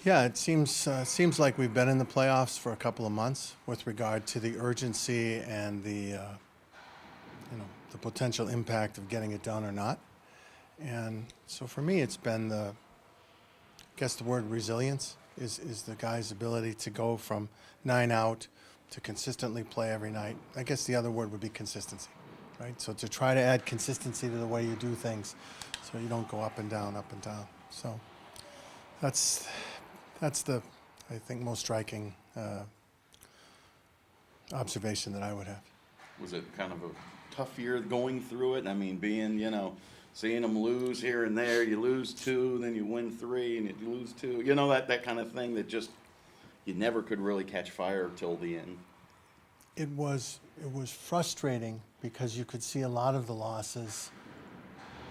Yeah, it seems like we've been in the playoffs for a couple of months with regard to the urgency and the potential impact of getting it done or not. And so for me, it's been I guess the word resilience is the guy's ability to go from 9 out to consistently play every night. I guess the other word would be consistency, right? So to try to add consistency to the way you do things, so you don't go up and down, up and down. So that's that's the, I think, most striking observation that I would have. Was it kind of a tough year going through it? I mean, seeing them lose here and there, you lose two, then you win three, and you lose two. That kind of thing that just, you never could really catch fire till the end. It was frustrating because you could see a lot of the losses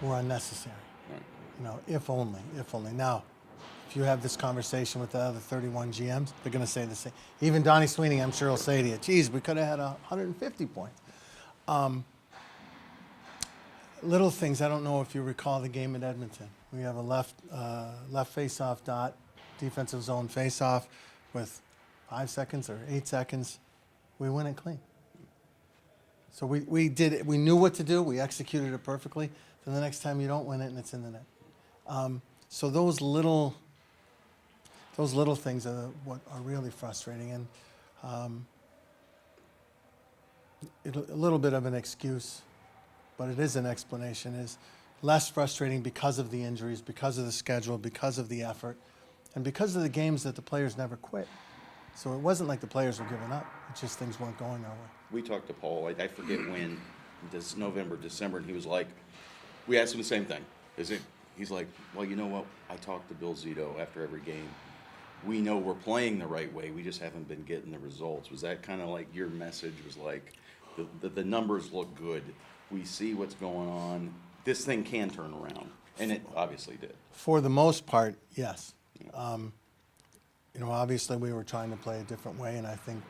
were unnecessary. Right. If only. Now, if you have this conversation with the other 31 GMs, they're going to say the same. Even Donnie Sweeney, I'm sure, will say to you, geez, we could have had 150 points. Little things, I don't know if you recall the game at Edmonton. We have a left face-off dot, defensive zone face-off with 5 seconds or 8 seconds. We win it clean. So we did it. We knew what to do. We executed it perfectly. Then the next time you don't win it and it's in the net. So those little things are what are really frustrating, and a little bit of an excuse, but it is an explanation, is less frustrating because of the injuries, because of the schedule, because of the effort, and because of the games that the players never quit. So it wasn't like the players were giving up. It's just things weren't going our way. We talked to Paul, I forget when, this November, December, and he was like, we asked him the same thing. He's like, well, you know what? I talked to Bill Zito after every game. We know we're playing the right way. We just haven't been getting the results. Was that kind of like your message? Was like, the numbers look good. We see what's going on. This thing can turn around, and it obviously did. For the most part, yes. Obviously we were trying to play a different way, and I think,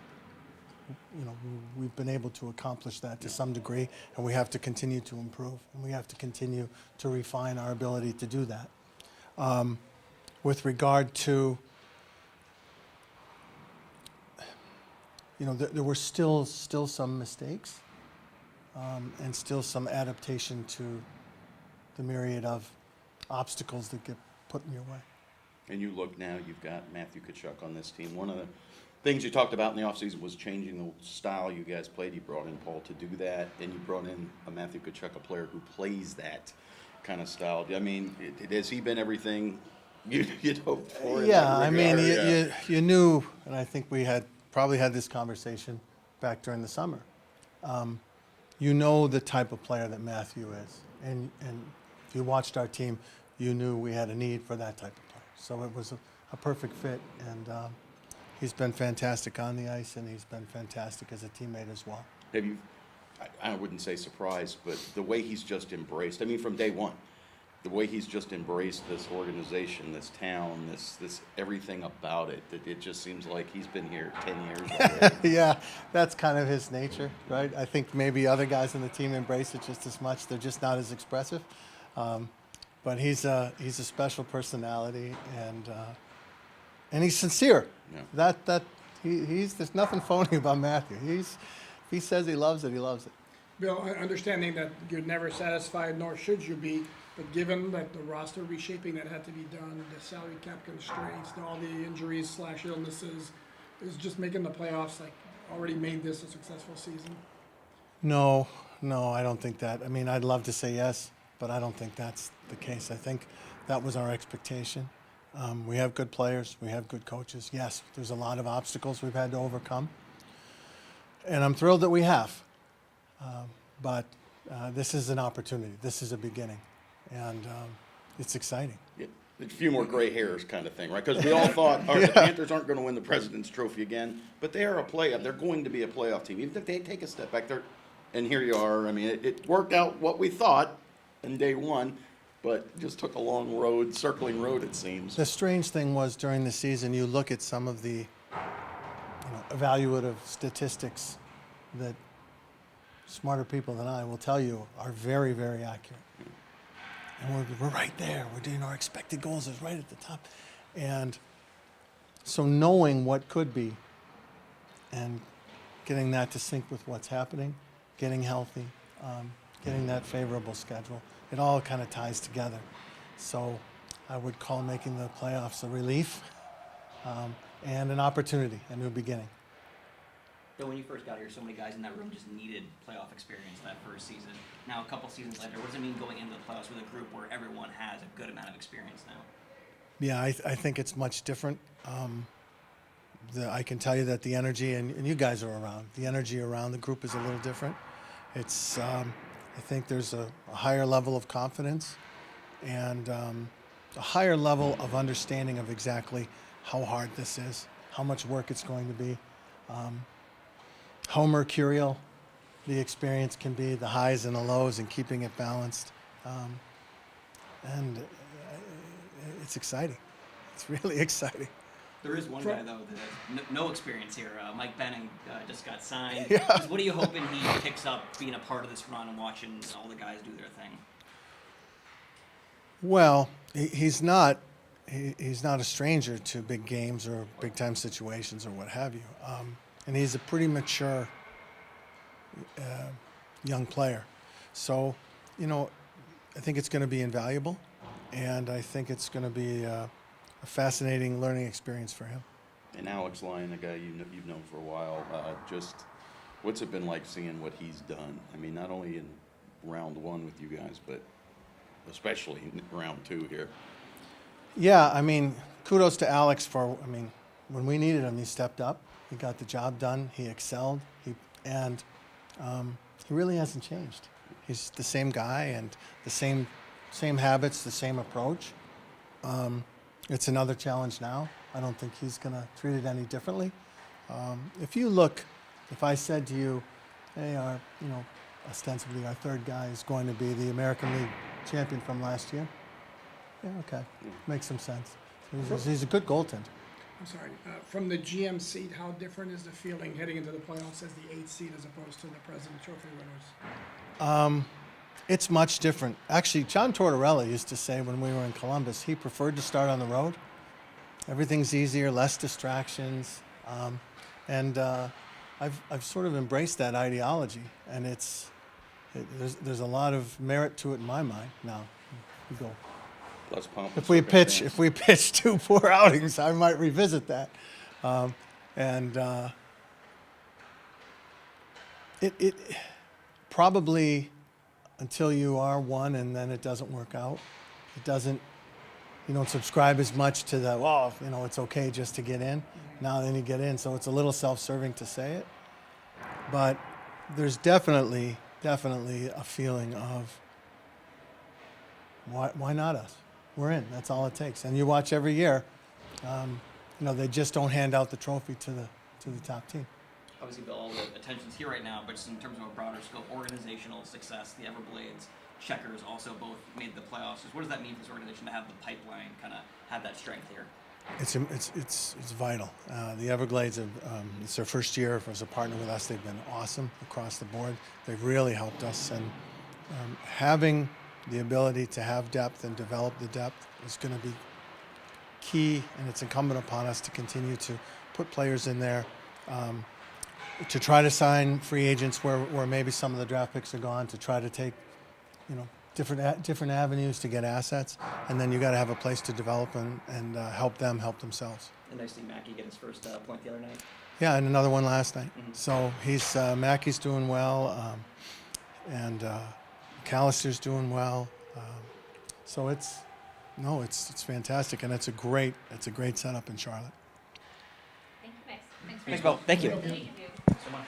we've been able to accomplish that to some degree, and we have to continue to improve, and we have to continue to refine our ability to do that. With regard to, there were still some mistakes, and still some adaptation to the myriad of obstacles that get put in your way. And you look now, you've got Matthew Tkachuk on this team. One of the things you talked about in the offseason was changing the style you guys played. You brought in Paul to do that, and you brought in a Matthew Tkachuk, a player who plays that kind of style. I mean, has he been everything you'd hoped for? Yeah, I mean, you knew, and I think we probably had this conversation back during the summer. You know the type of player that Matthew is, and if you watched our team, you knew we had a need for that type of player. So it was a perfect fit, and he's been fantastic on the ice, and he's been fantastic as a teammate as well. Have you, I wouldn't say surprised, but the way he's just embraced, I mean, from day one, the way he's just embraced this organization, this town, this everything about it, it just seems like he's been here 10 years already. Yeah, that's kind of his nature, right? I think maybe other guys on the team embrace it just as much. They're just not as expressive. But he's a special personality, and he's sincere. Yeah. There's nothing phony about Matthew. If he says he loves it, he loves it. Bill, understanding that you're never satisfied, nor should you be, but given that the roster reshaping that had to be done, the salary cap constraints, all the injuries / illnesses, is just making the playoffs already made this a successful season? No, I don't think that. I mean, I'd love to say yes, but I don't think that's the case. I think that was our expectation. We have good players. We have good coaches. Yes, there's a lot of obstacles we've had to overcome, and I'm thrilled that we have. But this is an opportunity. This is a beginning, and it's exciting. Yeah. A few more gray hairs kind of thing, right? Because we all thought, all right, the Panthers aren't going to win the President's Trophy again, but they are a playoff. They're going to be a playoff team. Even if they take a step back there, and here you are. I mean, it worked out what we thought in day one, but just took a long road, circling road, it seems. The strange thing was during the season, you look at some of the evaluative statistics that smarter people than I will tell you are very, very accurate. And we're right there. We're doing our expected goals is right at the top. And so knowing what could be and getting that to sync with what's happening, getting healthy, getting that favorable schedule, it all kind of ties together. So I would call making the playoffs a relief and an opportunity, a new beginning. Bill, when you first got here, so many guys in that room just needed playoff experience that first season. Now, a couple seasons later, what does it mean going into the playoffs with a group where everyone has a good amount of experience now? Yeah, I think it's much different. I can tell you that the energy, and you guys are around, the energy around the group is a little different. It's, I think there's a higher level of confidence and a higher level of understanding of exactly how hard this is, how much work it's going to be, how mercurial the experience can be, the highs and the lows, and keeping it balanced. And it's exciting. It's really exciting. There is one guy, though, that has no experience here. Mike Benning just got signed. Yeah. Just what are you hoping he picks up being a part of this run and watching all the guys do their thing? Well, he's not a stranger to big games or big time situations or what have you, and he's a pretty mature young player. So, I think it's going to be invaluable, and I think it's going to be a fascinating learning experience for him. And Alex Lyon, a guy you've known for a while, just what's it been like seeing what he's done? I mean, not only in round one with you guys, but especially in round two here. Yeah, I mean, kudos to Alex when we needed him, he stepped up. He got the job done. He excelled. He really hasn't changed. He's the same guy and the same habits, the same approach. It's another challenge now. I don't think he's going to treat it any differently. If I said to you, hey, ostensibly our third guy is going to be the American League champion from last year. Yeah, okay. Makes some sense. He's a good goaltender. I'm sorry, from the GM seat, how different is the feeling heading into the playoffs as the 8th seed as opposed to the President's Trophy winners? It's much different. Actually, John Tortorella used to say when we were in Columbus, he preferred to start on the road. Everything's easier, less distractions, and I've sort of embraced that ideology, and there's a lot of merit to it in my mind. Now, you go. Less pomp. If we pitch 2 poor outings, I might revisit that, it probably until you are one and then it doesn't work out. You don't subscribe as much to the it's okay just to get in. Now then you get in, so it's a little self-serving to say it, but there's definitely a feeling of why not us? We're in. That's all it takes. And you watch every year. They just don't hand out the trophy to the top team. Obviously, Bill, all the attention's here right now, but just in terms of a broader scope, organizational success, the Everblades, Checkers also both made the playoffs. Just what does that mean for this organization to have the pipeline kind of have that strength here? It's vital. The Everglades, it's their first year as a partner with us. They've been awesome across the board. They've really helped us, and having the ability to have depth and develop the depth is going to be key, and it's incumbent upon us to continue to put players in there, to try to sign free agents where maybe some of the draft picks are gone, to try to take different avenues to get assets, and then you got to have a place to develop and help them help themselves. And nice to see Mackey get his first point the other night. Yeah, and another one last night. Mm-hmm. So Mackey's doing well, and McAllister's doing well. So it's fantastic, and it's a great setup in Charlotte. Thank you, guys. Thanks for Thanks, Bill. Thank you. the interview. So much.